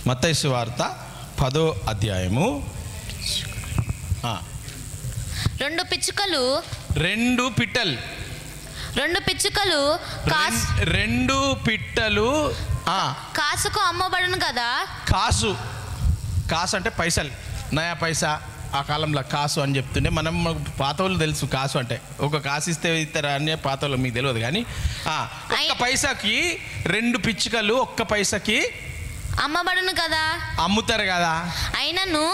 మత్తయి సువార్త 10వ అధ్యాయము. రెండు పిచ్చుకలు కాసుకు అమ్మబడును కదా. కాసు అంటే పైసలు, నయా పైసా. ఆ కాలంలో కాసు అని చెప్తుండే. మనం పాత వాళ్ళు తెలుసు కాసు అంటే. ఒక కాసు ఇస్తే ఇస్తారా అని పాత వాళ్ళు మీకు తెలియదు కానీ, ఒక్క పైసాకి 2 పిచ్చుకలు ఒక్క పైసాకి అమ్మబడును కదా, అమ్ముతారు కదా. అయినను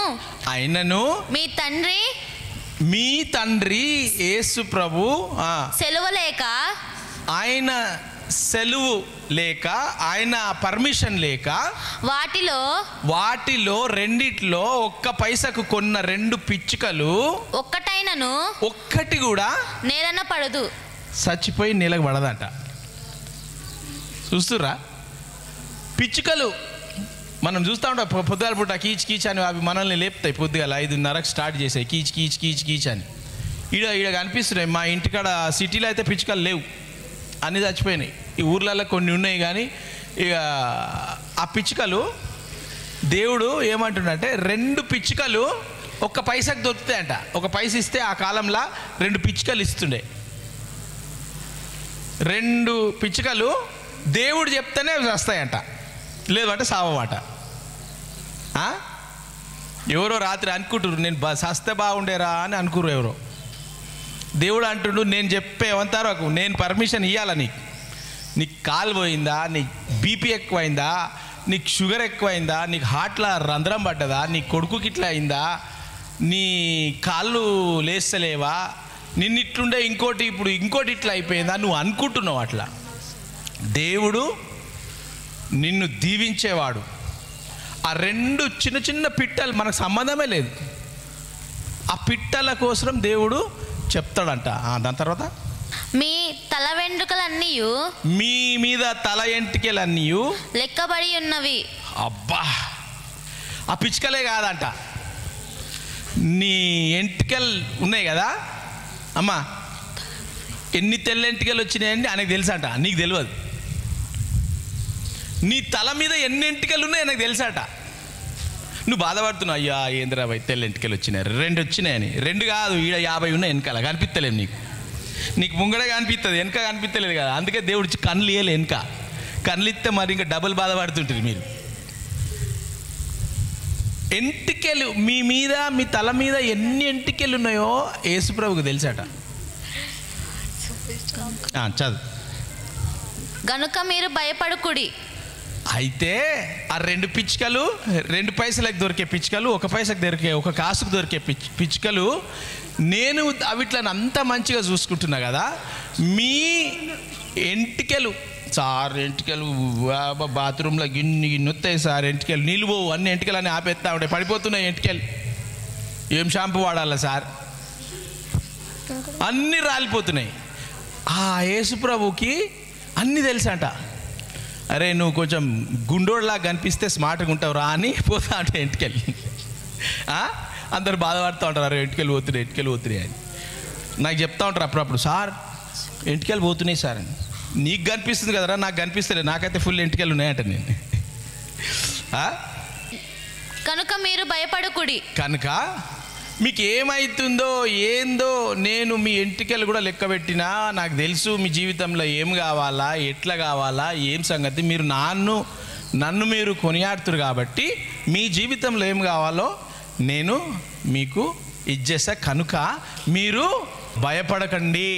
మీ తండ్రి యేసు ప్రభు సెలవు లేక ఆయన పర్మిషన్ లేక వాటిలో రెండిట్లో ఒక్క పైసకు కొన్న 2 పిచ్చుకలు ఒక్కటి కూడా నేలన పడదు, చచ్చిపోయి నేలకు పడదంట. చూస్తురా, పిచ్చుకలు మనం చూస్తూ ఉంటాం పొద్దుగాల పూట కీచ్ కీచ్ అని. అవి మనల్ని లేపుతాయి. పొద్దుగాల 5:30కి స్టార్ట్ చేసాయి కీచ్ కీచ్ కీచ్ కీచ్ అని. ఈడ కనిపిస్తున్నాయి. మా ఇంటికాడ సిటీలో అయితే పిచ్చుకలు లేవు, అన్నీ చచ్చిపోయినాయి. ఈ ఊర్లలో కొన్ని ఉన్నాయి కానీ ఇక ఆ పిచ్చుకలు దేవుడు ఏమంటుండంటే 2 పిచ్చుకలు ఒక్క పైసకు దొరుకుతాయంట. ఒక పైస ఇస్తే ఆ కాలంలో 2 పిచ్చుకలు ఇస్తుండే. 2 పిచ్చుకలు దేవుడు చెప్తేనే వస్తాయంట, లేదంటే సావమాట. ఎవరో రాత్రి అనుకుంటారు నేను సస్తే బాగుండేరా అని అనుకురు ఎవరో. దేవుడు అంటుండు నేను చెప్పేవంతారు, నేను పర్మిషన్ ఇవ్వాలా. నీకు కాలు పోయిందా, నీకు బీపీ ఎక్కువైందా, నీకు షుగర్ ఎక్కువైందా, నీకు హార్ట్లో రంధ్రం పడ్డదా, నీ కొడుకుకి ఇట్లా అయిందా, నీ కాళ్ళు లేస్తలేవా, నిన్నిట్లుండే ఇప్పుడు ఇంకోటి ఇట్లా అయిపోయిందా, నువ్వు అనుకుంటున్నావు అట్లా. దేవుడు నిన్ను దీవించేవాడు. ఆ 2 చిన్న చిన్న పిట్టలు మనకు సంబంధమే లేదు. ఆ పిట్టల కోసం దేవుడు చెప్తాడంట. దాని తర్వాత మీ తల వెంట్రుకలన్నీ మీ మీద తల ఎంటికలన్నీ లెక్కబడి ఉన్నవి. అబ్బా, ఆ పిచ్చుకలే కాదంట, నీ ఎంటికలు ఉన్నాయి కదా అమ్మా, ఎన్ని తెల్ల ఎంటికలు వచ్చినాయండి ఆయనకు తెలుసట, నీకు తెలియదు. నీ తల మీద ఎన్ని ఎంటికలు ఉన్నాయో నాకు తెలుసట. నువ్వు బాధపడుతున్నావు, అయ్యా ఏంద్రా భయ్ తెల్ల ఎంటికలు వచ్చినాయి, 2 వచ్చినాయని. 2 కాదు, ఈడ 50 ఉన్నాయి వెనకాల, కనిపిస్తలేవు. నీకు ముంగడ కనిపిస్తుంది, వెనక కనిపిస్తలేదు కదా. అందుకే దేవుడు కళ్ళు ఇయ్యలే. వెనక కళ్ళు ఇస్తే మరి ఇంకా డబుల్ బాధపడుతుంటుంది మీరు. ఎంటికలు మీ మీద, మీ తల మీద ఎన్ని ఎంటికలు ఉన్నాయో యేసుప్రభుకు తెలుసట. చదువు. గనుక మీరు భయపడకుడి. అయితే ఆ 2 పిచ్చుకలు, 2 పైసలకు దొరికే పిచ్చుకలు, 1 పైసకు దొరికే, 1 కాసుకు దొరికే పిచ్చుకలు, నేను అవిట్లను అంత మంచిగా చూసుకుంటున్నా కదా. మీ ఎంటికలు సార్, ఎంటికలు బాత్రూంలో గిన్ని వస్తాయి సార్, ఎంటికలు నిలువు, అన్ని ఎంటికలు అని ఆపేస్తా ఉంటాయి, పడిపోతున్నాయి ఎంటికలు. ఏం షాంపూ వాడాలా సార్, అన్నీ రాలిపోతున్నాయి. ఆ యేసుప్రభుకి అన్నీ తెలుసంట. అరే నువ్వు కొంచెం గుండోడ్లాగా కనిపిస్తే స్మార్ట్గా ఉంటావు రా అని పోతా ఉంటాయి ఎంటికలు. అందరు బాధపడుతూ ఉంటారు, అరే ఎంటికలు పోతున్నాయి అని. నాకు చెప్తా ఉంటారు అప్పుడప్పుడు, సార్ ఎంటికలు పోతున్నాయి సార్ అని. నీకు కనిపిస్తుంది కదరా, నాకు కనిపిస్తలేదు, నాకైతే ఫుల్ ఎంటికలు ఉన్నాయంట నేను. కనుక మీరు భయపడకుడి. కనుక మీకు ఏమవుతుందో ఏందో నేను మీ ఎంటికలు కూడా లెక్క పెట్టినా, నాకు తెలుసు మీ జీవితంలో ఏం కావాలా, ఎట్లా కావాలా, ఏం సంగతి. మీరు నన్ను మీరు కొనియాడుతురు కాబట్టి మీ జీవితంలో ఏం కావాలో నేను మీకు ఇచ్చేసా. కనుక మీరు భయపడకండి.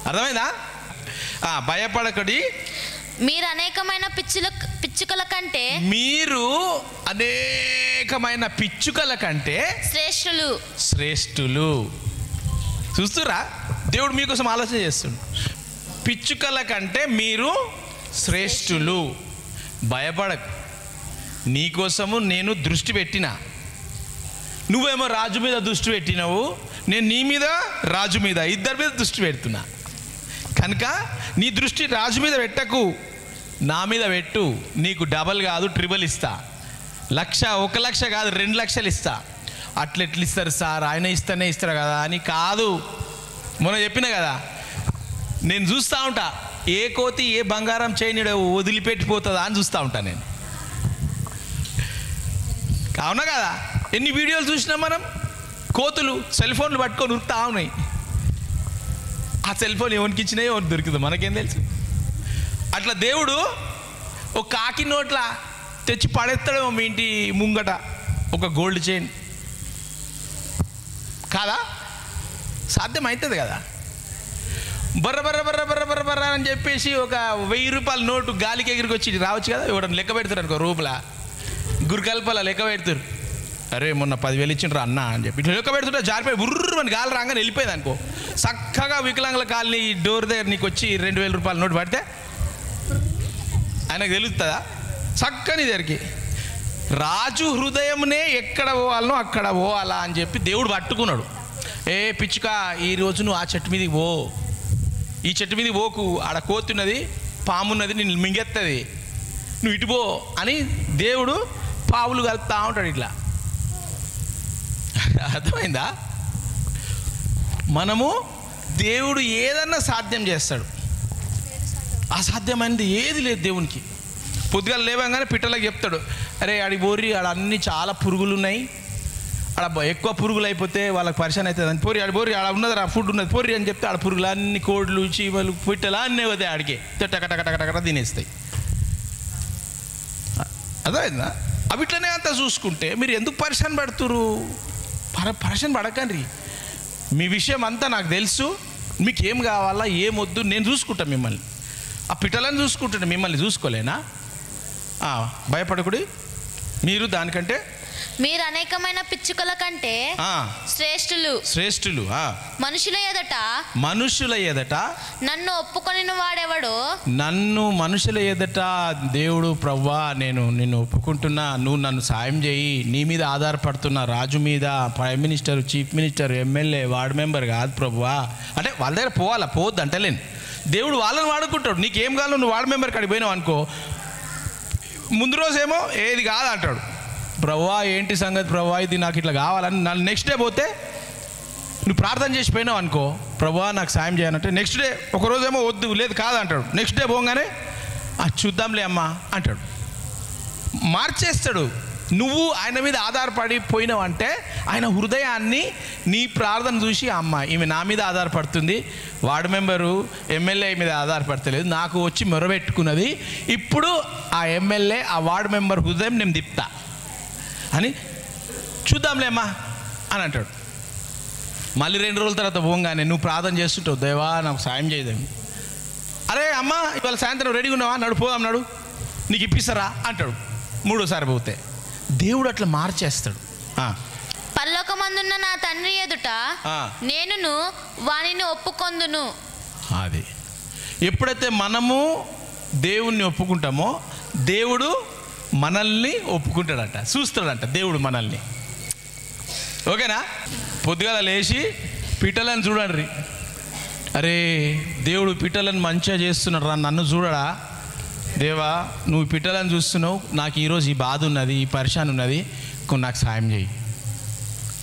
అర్థమైందా? భయపడకండి. మీరు అనేకమైన పిచ్చుకల కంటే శ్రేష్ఠులు. చూస్తురా, దేవుడు మీకోసం ఆలోచన చేస్తుండు. పిచ్చుకల కంటే మీరు శ్రేష్ఠులు. భయపడకు, నీకోసము నేను దృష్టి పెట్టినా. నువ్వేమో రాజు మీద దృష్టి పెట్టినావు, నేను నీ మీద రాజు మీద, ఇద్దరి మీద దృష్టి పెడుతున్నా. కనుక నీ దృష్టి రాజు మీద పెట్టకు, నా మీద పెట్టు. నీకు డబల్ కాదు ట్రిబుల్ ఇస్తా. 1 లక్ష కాదు 2 లక్షలు ఇస్తా. అట్లెట్లు ఇస్తారు సార్, ఆయన ఇస్తారు కదా అని కాదు. మొన్న చెప్పిన కదా, నేను చూస్తూ ఉంటా ఏ కోతి ఏ బంగారం చేయని వదిలిపెట్టిపోతుందా అని చూస్తూ ఉంటాను నేను. అవునా కదా? ఎన్ని వీడియోలు చూసినాం మనం. కోతులు సెల్ ఫోన్లు పట్టుకొని ఉరుకుతా ఉన్నాయి. ఆ సెల్ ఫోన్ ఎవరికి ఇచ్చినాయో ఎవరికి దొరుకుతుందో మనకేం తెలుసు. అట్లా దేవుడు ఒక కాకి నోట్ల తెచ్చి పడేస్తాడేమో మీ ఇంటి ముంగట ఒక గోల్డ్ చైన్. కాదా? సాధ్యమవుతుంది కదా. బర్ర బర్ర బర్ర బర్ర బర్ర బర్ర అని చెప్పేసి ఒక 1000 రూపాయల నోటు గాలికి ఎగిరికి వచ్చి రావచ్చు కదా. ఎవడన్నా లెక్క పెడతారు అనుకో, రూపులా గురికల్పల లెక్క పెడతారు. అరే మొన్న 10,000 ఇచ్చిండ్రు అన్న అని చెప్పి ఇట్లా లెక్క పెడుతుంటే జారిపోయి బుర్రు అని గాలి రాగానే వెళ్ళిపోయింది అనుకో. చక్కగా వికలాంగుల కాలనీ డోర్ దగ్గర నీకు వచ్చి 2,000 రూపాయల నోటు పడితే ఆయనకు తెలుస్తుందా? చక్కని దగ్గరికి రాజు హృదయంనే ఎక్కడ పోవాలనో అక్కడ పోవాలా అని చెప్పి దేవుడు పట్టుకున్నాడు. ఏ పిచ్చుక, ఈరోజు నువ్వు ఆ చెట్టు మీదకి పో, ఈ చెట్టు మీదకి పోకు, ఆడ కోతున్నది, పామున్నది, నిన్ను మింగెత్తది, నువ్వు ఇటు పో అని దేవుడు పావులు కలుపుతా ఉంటాడు ఇట్లా. అర్థమైందా? మనము దేవుడు ఏదన్నా సాధ్యం చేస్తాడు. అసాధ్యమైనది ఏది లేదు దేవునికి. పొద్దుగాల లేవగానే పిట్టలకు చెప్తాడు, అరే ఆడి బోర్రి, ఆడ అన్నీ చాలా పురుగులు ఉన్నాయి, ఆడ ఎక్కువ పురుగులు అయిపోతే వాళ్ళకి పరిశాన్ అవుతుంది అని పోరి, ఆడ బోర్రి, ఆడ ఉన్నది ఆ ఫుడ్ ఉన్నది పోరి అని చెప్తే ఆడ పురుగులు అన్ని కోళ్ళు చీమలు పిట్టలు అన్నీ అవుతాయి, ఆడికే టకటకటకటకట తినేస్తాయి. అర్థమైందా? అవి ఇట్లనే అంతా చూసుకుంటే మీరు ఎందుకు పరిశాన్ పడుతురు? పరిశాన్ పడకండి. మీ విషయం అంతా నాకు తెలుసు, మీకు ఏం కావాలా ఏమొద్దు నేను చూసుకుంటాను మిమ్మల్ని. ఆ పిట్టలను చూసుకుంటాను, మిమ్మల్ని చూసుకోలేనా? భయపడకుడి, మీరు దానికంటే మీరు అనేకమైన పిచ్చుకల కంటే శ్రేష్ఠులు. మనుషుల ఎదట నన్ను ఒప్పుకొనిన వాడెవడో. నన్ను మనుషుల ఎదట దేవుడు, ప్రవ్వా నేను నిన్ను ఒప్పుకుంటున్నా, నువ్వు నన్ను సాయం చేయి, నీ మీద ఆధారపడుతున్నా, రాజు మీద, prime minister, chief minister, MLA, ward member కాదు ప్రవ్వా అంటే వాళ్ళ దగ్గర పోవాలా, పోవద్దు అంటలేను. దేవుడు వాళ్ళని వాడుకుంటాడు. నీకేం కావాలో నువ్వు వార్డు మెంబర్ కాడికి పోయినావు అనుకో, ముందు రోజేమో ఏది కాదు అంటాడు, ప్రవ్వా ఏంటి సంగతి ప్రవ్వా ఇది నాకు ఇట్లా కావాలని. నన్ను నెక్స్ట్ డే పోతే నువ్వు ప్రార్థన చేసి పోయినావు అనుకో, ప్రవ్వా నాకు సాయం చేయాలంటే నెక్స్ట్ డే ఒకరోజేమో వద్దు లేదు కాదు అంటాడు. నెక్స్ట్ డే పోగానే చూద్దాంలే అమ్మా అంటాడు, మార్చేస్తాడు. నువ్వు ఆయన మీద ఆధారపడి పోయినావంటే ఆయన హృదయాన్ని, నీ ప్రార్థన చూసి అమ్మ ఈమె నా మీద ఆధారపడుతుంది, వార్డు మెంబరు ఎమ్మెల్యే మీద ఆధారపడతలేదు, నాకు వచ్చి మొరబెట్టుకున్నది, ఇప్పుడు ఆ ఎమ్మెల్యే ఆ వార్డు మెంబర్ హృదయం నేను తిప్తా అని చూద్దాంలే అమ్మా అని అంటాడు. మళ్ళీ 2 రోజుల తర్వాత పోగానే నువ్వు ప్రార్థన చేస్తుంటావు, దేవా నాకు సాయం చేయదేమి, అరే అమ్మ ఇవాళ సాయంత్రం రెడీగా ఉన్నావా, నడు పోదాం, నడు నీకు ఇప్పిస్తారా అంటాడు. 3వసారి పోతే దేవుడు అట్లా మార్చేస్తాడు. పరలోకమందున్న నా తండ్రి ఎదుట నేనును వానిని ఒప్పుకొందును. అది ఎప్పుడైతే మనము దేవుణ్ణి ఒప్పుకుంటామో దేవుడు మనల్ని ఒప్పుకుంటాడంట, చూస్తాడంట దేవుడు మనల్ని. ఓకేనా? పొద్దుగాల లేచి పిట్టలను చూడండి, అరే దేవుడు పిట్టలను మంచిగా చేస్తున్నాడు రా, నన్ను చూడడా దేవా, నువ్వు పిట్టలను చూస్తున్నావు, నాకు ఈరోజు ఈ బాధ ఉన్నది, ఈ పరిశాన్ ఉన్నది, నాకు సాయం చేయి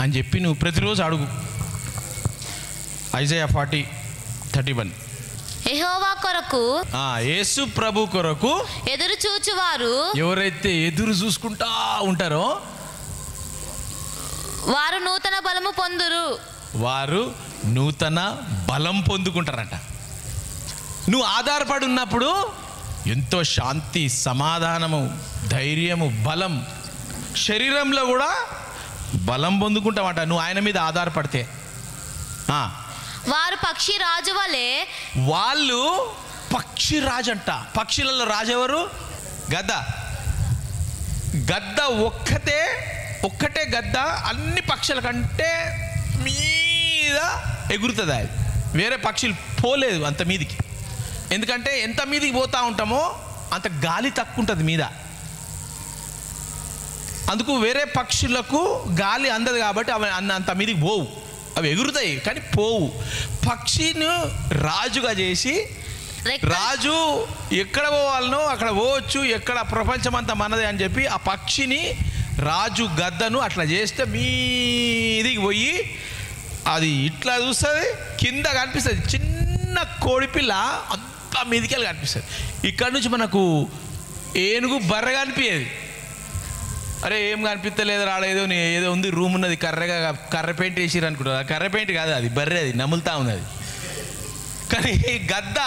అని చెప్పి నువ్వు ప్రతిరోజు అడుగు. ఐజయా 40:31. యెహోవా కొరకు, యేసు ప్రభు కొరకు ఎదురు చూచువారు, ఎవరైతే ఎదురు చూసుకుంటా ఉంటారో వారు నూతన బలము పొందురు. వారు నూతన బలం పొందుకుంటారట. నువ్వు ఆధారపడి ఉన్నప్పుడు ఎంతో శాంతి, సమాధానము, ధైర్యము, బలం, శరీరంలో కూడా బలం పొందుకుంటామట నువ్వు ఆయన మీద ఆధారపడితే. వారు పక్షి రాజు వలె, వాళ్ళు పక్షి రాజు అంట. పక్షులలో రాజు ఎవరు? గద్ద. గద్ద ఒక్కటే గద్ద అన్ని పక్షుల కంటే మీద ఎగురుతుంది. అది వేరే పక్షులు పోలేదు అంత మీదికి, ఎందుకంటే ఎంత మీదికి పోతూ ఉంటామో అంత గాలి తక్కువ ఉంటుంది మీద. అందుకు వేరే పక్షులకు గాలి అందదు కాబట్టి అవి అంత మీదికి పోవు, అవి ఎగురుతాయి కానీ పోవు. పక్షిని రాజుగా చేసి, రాజు ఎక్కడ పోవాలనో అక్కడ పోవచ్చు, ఎక్కడ ప్రపంచం అంతా మనదే అని చెప్పి ఆ పక్షిని, రాజు గద్దను అట్లా చేస్తే మీదికి పోయి అది ఇట్లా చూస్తుంది, కింద కనిపిస్తుంది చిన్న కోడిపిల్ల అంతా మీదికెళ్ళి కనిపిస్తుంది. ఇక్కడ నుంచి మనకు ఏనుగు బర్రె కనిపించేది, అరే ఏం కనిపించలేదు రాలేదు, ఏదో ఉంది రూమ్ ఉన్నది కర్ర పెయింట్ వేసిరు అనుకుంటారు. కర్ర పెయింట్ కాదు, అది బర్రె, అది నములుతా ఉన్నది. కానీ గద్ద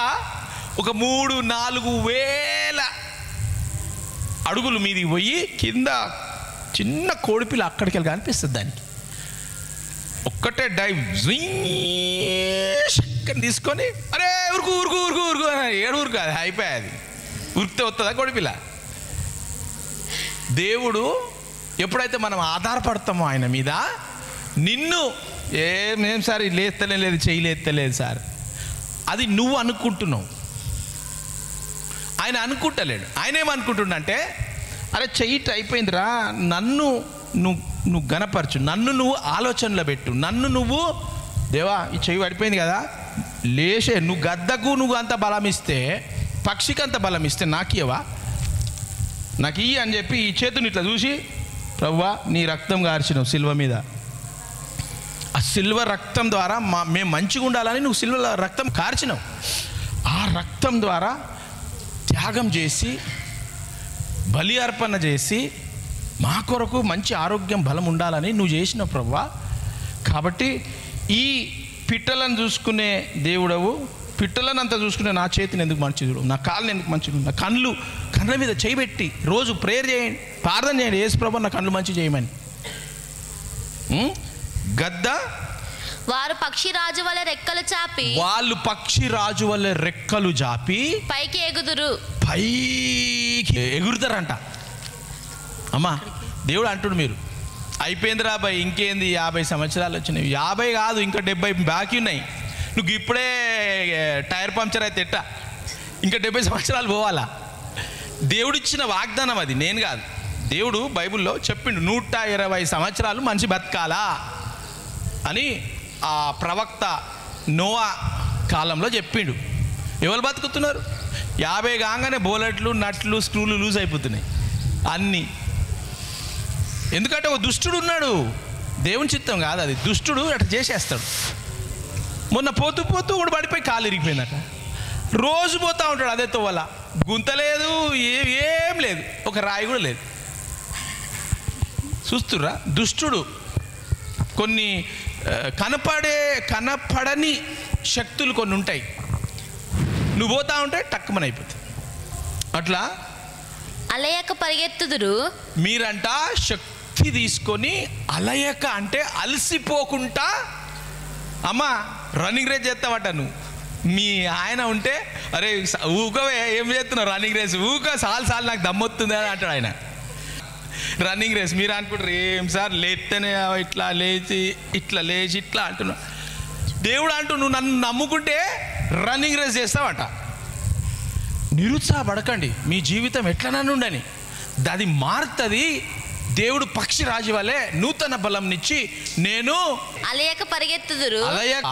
ఒక 3-4 వేల అడుగులు మీదికి పోయి కింద చిన్న కోడిపిల్ల అక్కడికి వెళ్ళి కనిపిస్తుంది. దానికి ఒక్కటే డైవ్ తీసుకొని అరే ఉరుకు ఉరుకు ఉరుకు ఉరుకు ఏడు ఉరుకు, అది అయిపోయాది. ఉరికితే వస్తుందా కోడిపిల్ల? దేవుడు ఎప్పుడైతే మనం ఆధారపడతామో ఆయన మీద, నిన్ను ఏం సార్ లేస్తలే లేదు, చేయలేస్తలేదు సార్, అది నువ్వు అనుకుంటున్నావు, ఆయన అనుకుంటలేడు. ఆయన ఏమనుకుంటుండంటే అరే చెయ్యిట్ అయిపోయిందిరా, నన్ను నువ్వు గనపరచు, నన్ను నువ్వు ఆలోచనలో పెట్టు, నన్ను నువ్వు దేవా ఈ చెయ్యి పడిపోయింది కదా లేచే, నువ్వు గద్దకు నువ్వు అంత బలం ఇస్తే, పక్షికి అంత బలం ఇస్తే నాకియవా, నాకు ఇయ్యి అని చెప్పి ఈ చేతుని ఇట్లా చూసి, ప్రభువా నీ రక్తం కార్చినావు సిల్వ మీద, ఆ సిల్వ రక్తం ద్వారా మేము మంచిగా ఉండాలని నువ్వు సిల్వ రక్తం కార్చినావు, ఆ రక్తం ద్వారా త్యాగం చేసి బలి అర్పణ చేసి మా కొరకు మంచి ఆరోగ్యం బలం ఉండాలని నువ్వు చేసినావు ప్రభువా. కాబట్టి ఈ పిట్టలను చూసుకునే దేవుడవు, పిట్టలను అంతా చూసుకునే నా చేతిని ఎందుకు మంచిది, నా కాళ్ళని ఎందుకు మంచిది, నా కళ్ళ మీద చేయబెట్టి రోజు ప్రేయర్ చేయండి, ప్రార్థన చేయండి, యేసు ప్రభువా నా కళ్ళు మంచి చేయమని. గద్ద వారు పక్షిరాజు వలె రెక్కలు చాపి, వాళ్ళు పక్షిరాజు వలె రెక్కలు చాపి పైకి ఎగుదురు, పైకి ఎగురుతారంట. అమ్మా దేవుడు అంటుడు మీరు అయిపోయిందిరా బాయ్, ఇంకేంది 50 సంవత్సరాలు వచ్చినాయి, 50 కాదు ఇంకా 70 బాకీ ఉన్నాయి, నువ్వు ఇప్పుడే టైర్ పంక్చర్ అయితే ఎట్టా, ఇంకా 70 సంవత్సరాలు పోవాలా? దేవుడిచ్చిన వాగ్దానం అది, నేను కాదు. దేవుడు బైబిల్లో చెప్పిండు 120 సంవత్సరాలు మనిషి బతకాలా అని ఆ ప్రవక్త నోవా కాలంలో చెప్పిండు. ఎవరు బతుకుతున్నారు? 50 కాగానే బోలెట్లు నట్లు స్క్రూలు లూజ్ అయిపోతున్నాయి అన్నీ. ఎందుకంటే ఒక దుష్టుడు ఉన్నాడు, దేవుని చిత్తం కాదు అది, దుష్టుడు అట్లా చేసేస్తాడు. మొన్న పోతూ కూడా పడిపోయి కాలు ఇరిగిపోయిందట, రోజు పోతూ ఉంటాడు అదే తోవల, గుంత లేదు ఏం లేదు, ఒక రాయి కూడా లేదు. చూస్తుర్రా దుష్టుడు కొన్ని కనపడని శక్తులు కొన్ని ఉంటాయి, నువ్వు పోతా ఉంటే టక్కుమని అయిపోతుంది. అట్లా అలయక పరిగెత్తుదురు, మీరంట శక్తి తీసుకొని అలయక అంటే అలసిపోకుండా, అమ్మా రన్నింగ్ రేస్ చేస్తావట నువ్వు, మీ ఆయన ఉంటే అరే ఊకవే ఏం చేస్తున్నావు రన్నింగ్ రేస్, ఊక సాలు నాకు దమ్మొస్తుంది అని అంటాడు ఆయన. రన్నింగ్ రేస్ మీరు అనుకుంటారు ఏం సార్ లేస్తేనే ఇట్లా లేచి ఇట్లా అంటున్నావు. దేవుడు అంటూ నువ్వు నన్ను నమ్ముకుంటే రన్నింగ్ రేస్ చేస్తావట. నిరుత్సాహపడకండి, మీ జీవితం ఎట్లనన్నా ఉండని, అది మారుతుంది. దేవుడు పక్షిరాజు వలె నూతన బలంనిచ్చి నేను అలయక పరిగెత్తుదురు,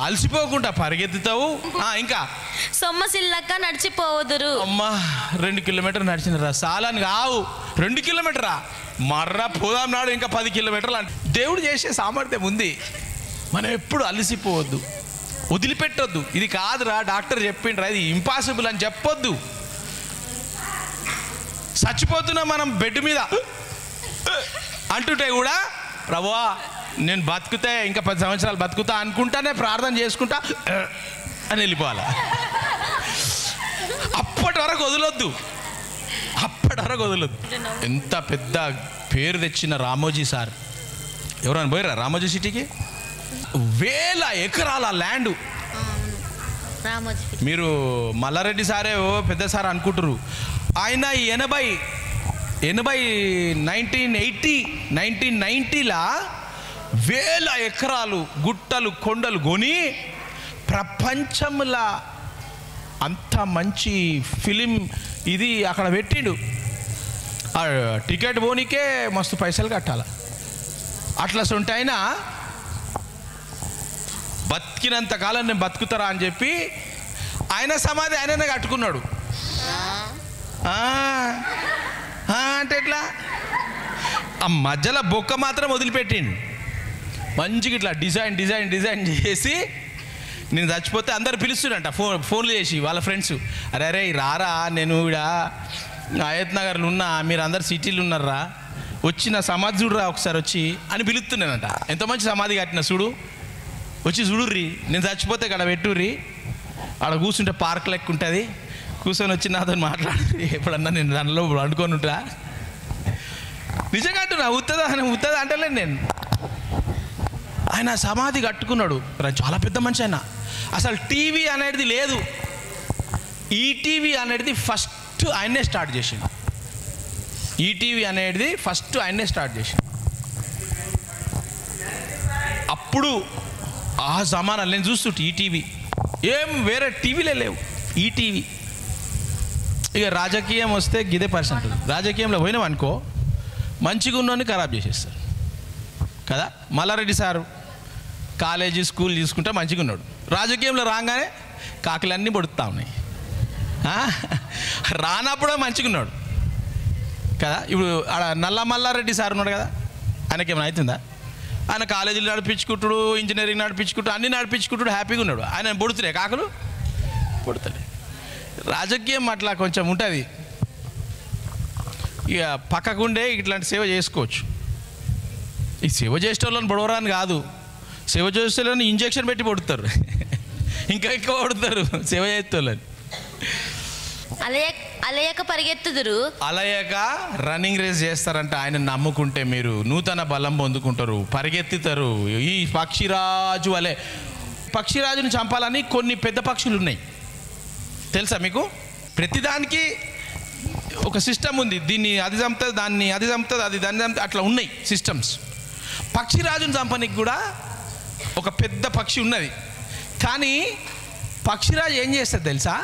అలసిపోకుండా పరిగెత్తుతావు. ఇంకా సొమ్మసిల్లక నడిచిపోవుదురు. అమ్మా 2 కిలోమీటర్లు నడిచినరా సాలని కావు, 2 కిలోమీటరా మర్రా పోదాం నాడు ఇంకా 10 కిలోమీటర్లు అంటే దేవుడు చేసే సామర్థ్యం ఉంది. మనం ఎప్పుడు అలసిపోవద్దు, వదిలిపెట్టొద్దు. ఇది కాదురా డాక్టర్ చెప్పిండ్రా ఇది ఇంపాసిబుల్ అని చెప్పొద్దు. చచ్చిపోతున్నాం మనం బెడ్ మీద అంటుంటే కూడా ప్రభువా నేను బతుకుతే ఇంకా 10 సంవత్సరాలు బతుకుతా అనుకుంటానే ప్రార్థన చేసుకుంటా అని వెళ్ళిపోవాలా. అప్పటి వరకు వదలొద్దు. ఎంత పెద్ద పేరు తెచ్చిన రామోజీ సార్, ఎవరైనా పోయారా రామోజీ సిటీకి? 1000 ఎకరాల ల్యాండ్. మీరు మల్లారెడ్డి సారే ఓ పెద్ద సార్ అనుకుంటారు, ఆయన 1990లా 1000 ఎకరాలు గుట్టలు కొండలు కొని ప్రపంచంలో అంత మంచి ఫిలిం ఇది అక్కడ పెట్టిండు. ఆ టికెట్ పోనీకే మస్తు పైసలు కట్టాల. అట్లా సొంటైనా బతికినంత కాలం నేను బతుకుతారా అని చెప్పి ఆయన సమాధి ఆయననే కట్టుకున్నాడు. అంటే ఎట్లా ఆ మధ్యలో బొక్క మాత్రం వదిలిపెట్టిండు. మంచిగా ఇట్లా డిజైన్ చేసి నేను చచ్చిపోతే అందరు పిలుస్తున్నంట ఫోన్లు చేసి వాళ్ళ ఫ్రెండ్స్, అరే రారా నేను ఇక్కడ ఆయత్ నగర్లో ఉన్నా, మీరు అందరు సిటీలు ఉన్నారా, వచ్చిన సమాధి చూడురా ఒకసారి వచ్చి అని పిలుస్తున్నానంట. ఎంత మంచి సమాధి కట్టిన చూడు, వచ్చి చూడుర్రి, నేను చచ్చిపోతే ఇక్కడ పెట్టుర్రి, ఆడ కూర్చుంటే పార్క్ లెక్క ఉంటుంది, కూర్చొని వచ్చి నాతో మాట్లాడి ఎప్పుడన్నా నేను దానిలో అనుకొని ఉంటా. నిజంగా అంటున్నా, ఉత్తదా అంటలేను నేను. ఆయన సమాధి కట్టుకున్నాడు, చాలా పెద్ద మనిషి ఆయన. అసలు టీవీ అనేది లేదు, ఈటీవీ అనేది ఫస్ట్ ఆయనే స్టార్ట్ చేసిండు. ఈటీవీ అనేది ఫస్ట్ ఆయనే స్టార్ట్ చేసిండు. అప్పుడు ఆ జమానాలు నేను చూస్తుంటే ఈటీవీ ఏం వేరే టీవీలే లేవు, ఈటీవీ. ఇక రాజకీయం వస్తే గిదే పరిస్థితి ఉంటుంది. రాజకీయంలో పోయినాం అనుకో, మంచిగా ఉన్నోని ఖరాబ్ చేసేస్తారు కదా. మల్లారెడ్డి సారు కాలేజీ స్కూల్ తీసుకుంటే మంచిగా ఉన్నాడు, రాజకీయంలో రాగానే కాకులన్నీ పొడుస్తూ ఉన్నాయి. రానప్పుడే మంచిగా ఉన్నాడు కదా. ఇప్పుడు ఆడ నల్ల మల్లారెడ్డి సార్ ఉన్నాడు కదా, ఆయనకేమైనా అవుతుందా? ఆయన కాలేజీలు నడిపించుకుంటాడు, ఇంజనీరింగ్ నడిపించుకుంటాడు, అన్నీ నడిపించుకుంటాడు, హ్యాపీగా ఉన్నాడు. ఆయన పొడుతున్నాయి కాకులు, పొడుతాయి. రాజకీయం అట్లా కొంచెం ఉంటుంది. ఇక పక్కకుండే ఇట్లాంటి సేవ చేసుకోవచ్చు. ఈ సేవ చేసే వాళ్ళని పొడవరాని కాదు, సేవ చేసే వాళ్ళని ఇంజక్షన్ పెట్టి పొడుతారు, ఇంకా ఎక్కువ పొడుతారు సేవ చేసే వాళ్ళని. అలయక పరిగెత్తుదురు, అలయక రన్నింగ్ రేస్ చేస్తారంట. ఆయన నమ్ముకుంటే మీరు నూతన బలం పొందుకుంటారు, పరిగెత్తుతారు. ఈ పక్షిరాజు వలె. పక్షిరాజుని చంపాలని కొన్ని పెద్ద పక్షులు ఉన్నాయి తెలుసా మీకు? ప్రతిదానికి ఒక సిస్టమ్ ఉంది. దీన్ని అది చంపుతుంది, దాన్ని అది చంపుతుంది, అది దాన్ని చంపుతుంది, అట్లా ఉన్నాయి సిస్టమ్స్. పక్షిరాజుని చంపనికి కూడా ఒక పెద్ద పక్షి ఉన్నది. కానీ పక్షిరాజు ఏం చేస్తుంది తెలుసా?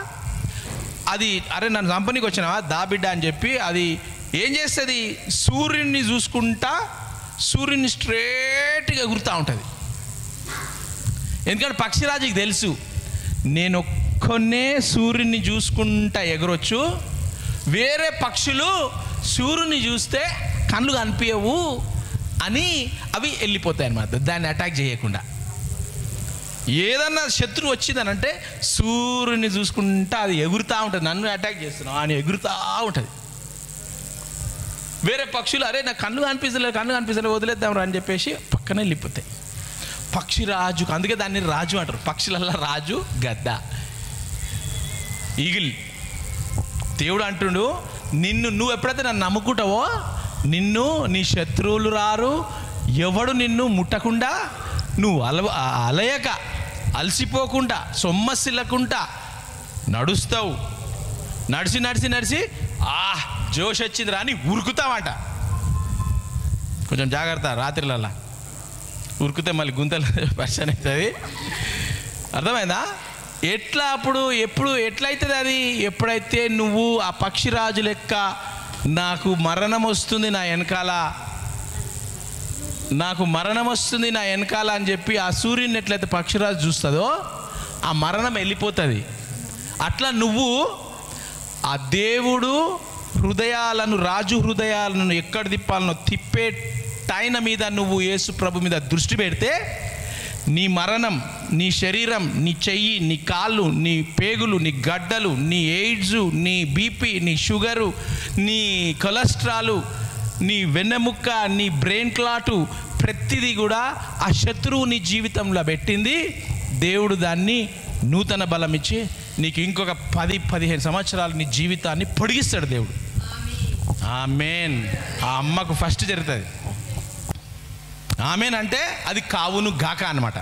అది అరే నన్ను చంపనీకి వచ్చినావా దా బిడ్డ అని చెప్పి అది ఏం చేస్తుంది, సూర్యుడిని చూసుకుంటా సూర్యుడిని స్ట్రేట్గా ఎగురుతూ ఉంటుంది. ఎందుకంటే పక్షిరాజుకి తెలుసు, నేను ఒక్కనే సూర్యుడిని చూసుకుంటా ఎగరొచ్చు, వేరే పక్షులు సూర్యుని చూస్తే కళ్ళు కనిపించవు అని అవి వెళ్ళిపోతాయి అన్నమాట, దాన్ని అటాక్ చేయకుండా. ఏదన్నా శత్రువు వచ్చిందనంటే సూర్యుని చూసుకుంటా అది ఎగురుతూ ఉంటుంది, నన్ను అటాక్ చేస్తున్నావు అని ఎగురుతూ ఉంటుంది. వేరే పక్షులు అరే నాకు కళ్ళు కనిపించలేదు వదిలేద్దాం రా అని చెప్పేసి పక్కనే వెళ్ళిపోతాయి. పక్షిరాజుకు అందుకే దాన్ని రాజు అంటారు. పక్షులల్లో రాజు గద్ద, ఈగిల్. దేవుడు అంటుండు, నువ్వు ఎప్పుడైతే నన్ను నమ్ముకుంటావో నిన్ను నీ శత్రువులు రారు, ఎవడు నిన్ను ముట్టకుండా, నువ్వు అలయక అలసిపోకుండా సొమ్మసిల్లకుండా నడుస్తావు. నడిచి నడిచి నడిచి జోష్ వచ్చింది రాని ఉరుకుతావంట. కొంచెం జాగ్రత్త, రాత్రిలల్లా ఉరుకుతే మళ్ళీ గుంతలు పరిచయం అవుతుంది. అర్థమైందా? ఎట్లా అప్పుడు ఎట్లయితుంది అది? ఎప్పుడైతే నువ్వు ఆ పక్షిరాజు లెక్క నాకు మరణం వస్తుంది నా వెనకాల అని చెప్పి ఆ సూర్యుని ఎట్లయితే పక్షిరాజు చూస్తుందో ఆ మరణం వెళ్ళిపోతుంది. అట్లా నువ్వు ఆ దేవుడు హృదయాలను, రాజు హృదయాలను ఎక్కడ తిప్పాలనో తిప్పే టైన మీద నువ్వు యేసు ప్రభు మీద దృష్టి పెడితే నీ మరణం, నీ శరీరం, నీ చెయ్యి, నీ కాళ్ళు, నీ పేగులు, నీ గడ్డలు, నీ ఎయిడ్స్, నీ బీపీ, నీ షుగరు, నీ కొలెస్ట్రాలు, నీ వెన్నెముక్క, నీ బ్రెయిన్ క్లాటు, ప్రతిదీ కూడా ఆ శత్రువు నీ జీవితంలో పెట్టింది. దేవుడు దాన్ని నూతన బలం ఇచ్చి నీకు ఇంకొక 10-15 సంవత్సరాలు నీ జీవితాన్ని పొడిగిస్తాడు దేవుడు. ఆమేన్. ఆ అమ్మకు ఫస్ట్ జరుగుతుంది. ఆమేన్ అంటే అది కావును గాక అన్నమాట.